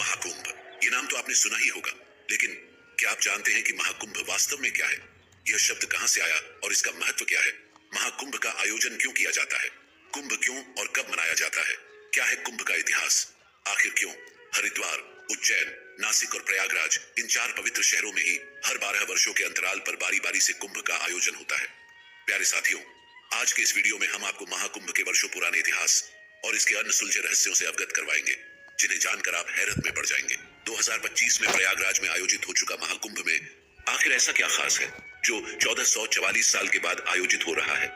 महाकुंभ, ये नाम तो आपने सुना ही होगा, लेकिन क्या आप जानते हैं कि महाकुंभ वास्तव में क्या है? यह शब्द कहां से आया और इसका महत्व क्या है? महाकुंभ का आयोजन क्यों किया जाता है? कुंभ क्यों और कब मनाया जाता है? क्या है कुंभ का इतिहास? आखिर क्यों हरिद्वार, उज्जैन, नासिक और प्रयागराज, इन 4 पवित्र शहरों में ही हर 12 वर्षों के अंतराल पर बारी बारी से कुंभ का आयोजन होता है? प्यारे साथियों, आज के इस वीडियो में हम आपको महाकुंभ के वर्षों पुराने इतिहास और इसके अनसुलझे रहस्यों से अवगत करवाएंगे, जिन्हें जानकर आप हैरत में पड़ जाएंगे। 2025 में प्रयागराज में आयोजित हो चुका महाकुंभ में आखिर ऐसा क्या खास है जो 1444 साल के बाद आयोजित हो रहा है?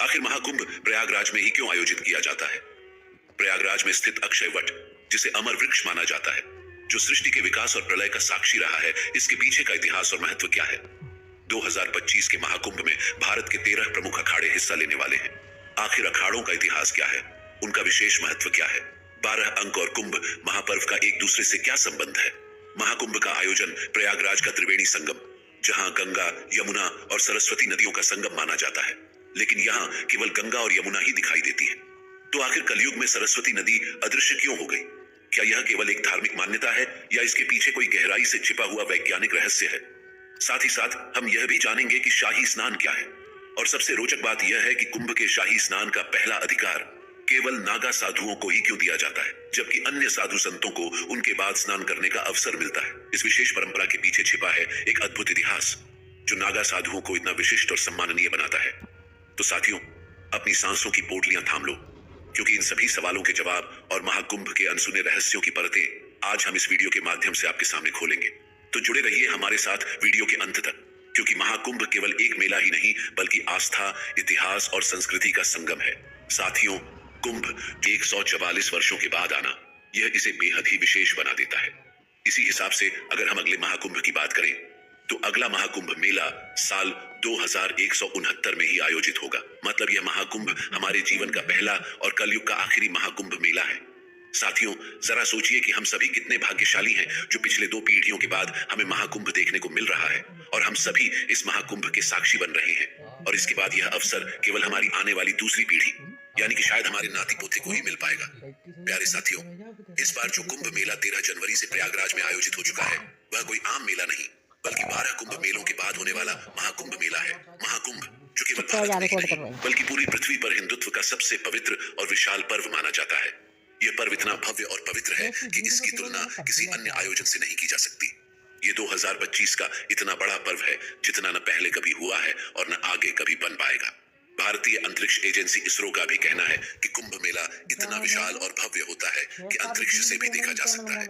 आखिर महाकुंभ प्रयागराज में ही क्यों आयोजित किया जाता है? प्रयागराज में स्थित अक्षय वट, जिसे अमर वृक्ष माना जाता है, जो सृष्टि के विकास और प्रलय का साक्षी रहा है, इसके पीछे का इतिहास और महत्व क्या है? 2025 के महाकुंभ में भारत के 13 प्रमुख अखाड़े हिस्सा लेने वाले हैं। आखिर अखाड़ों का इतिहास क्या है? उनका विशेष महत्व क्या है? 12 अंक और कुंभ महापर्व का एक दूसरे से क्या संबंध है? महाकुंभ का आयोजन प्रयागराज का त्रिवेणी संगम, जहां गंगा, यमुना और सरस्वती नदियों का संगम माना जाता है, लेकिन यहाँ केवल गंगा और यमुना ही दिखाई देती है। तो आखिर कलयुग में सरस्वती नदी अदृश्य क्यों हो गई? क्या यह केवल एक धार्मिक मान्यता है या इसके पीछे कोई गहराई से छिपा हुआ वैज्ञानिक रहस्य है? साथ ही साथ हम यह भी जानेंगे कि शाही स्नान क्या है, और सबसे रोचक बात यह है कि कुंभ के शाही स्नान का पहला अधिकार केवल नागा साधुओं को ही क्यों दिया जाता है, जबकि अन्य साधु संतों को उनके बाद स्नान करने का अवसर मिलता है। इस विशेष परंपरा के पीछे छिपा है एक अद्भुत इतिहास, जो नागा साधुओं को इतना विशिष्ट और सम्माननीय बनाता है। तो साथियों, अपनी सांसों की पोटलियां थाम लो, क्योंकि इन सभी सवालों के जवाब और महाकुंभ के अनसुने रहस्यों की परतें आज हम इस वीडियो के माध्यम से आपके सामने खोलेंगे। तो जुड़े रहिए हमारे साथ वीडियो के अंत तक, क्योंकि महाकुंभ केवल एक मेला ही नहीं, बल्कि आस्था, इतिहास और संस्कृति का संगम है। साथियों, कुंभ के 144 वर्षों के बाद आना, यह इसे बेहद ही विशेष बना देता है। इसी हिसाब से अगर हम अगले महाकुंभ की बात करें, तो अगला महाकुंभ मेला साल 2169 में ही आयोजित होगा। मतलब यह महाकुंभ हमारे जीवन का पहला और कलयुग का आखिरी महाकुंभ मेला है। साथियों, जरा सोचिए कि हम सभी कितने भाग्यशाली हैं जो पिछले 2 पीढ़ियों के बाद हमें महाकुंभ देखने को मिल रहा है, और हम सभी इस महाकुंभ के साक्षी बन रहे हैं। और इसके बाद यह अवसर केवल हमारी आने वाली दूसरी पीढ़ी, यानी कि शायद हमारे नाती पोते को ही मिल पाएगा। प्यारे साथियों, इस बार जो कुंभ मेला 13 जनवरी से प्रयागराज में आयोजित हो चुका है, वह कोई आम मेला नहीं, बल्कि 12 कुंभ मेलों के बाद होने वाला महाकुंभ मेला है। महाकुंभ जो केवल भारत में ही नहीं, बल्कि पूरी पृथ्वी पर हिंदुत्व का सबसे पवित्र और विशाल पर्व माना जाता है। यह पर्व इतना भव्य और पवित्र है कि इसकी तुलना किसी अन्य आयोजन से नहीं की जा सकती। ये 2025 का इतना बड़ा पर्व है जितना न पहले कभी हुआ है और न आगे कभी बन पाएगा। भारतीय अंतरिक्ष एजेंसी इसरो का भी कहना है कि कुंभ मेला इतना विशाल और भव्य होता है कि अंतरिक्ष से भी देखा जा सकता है।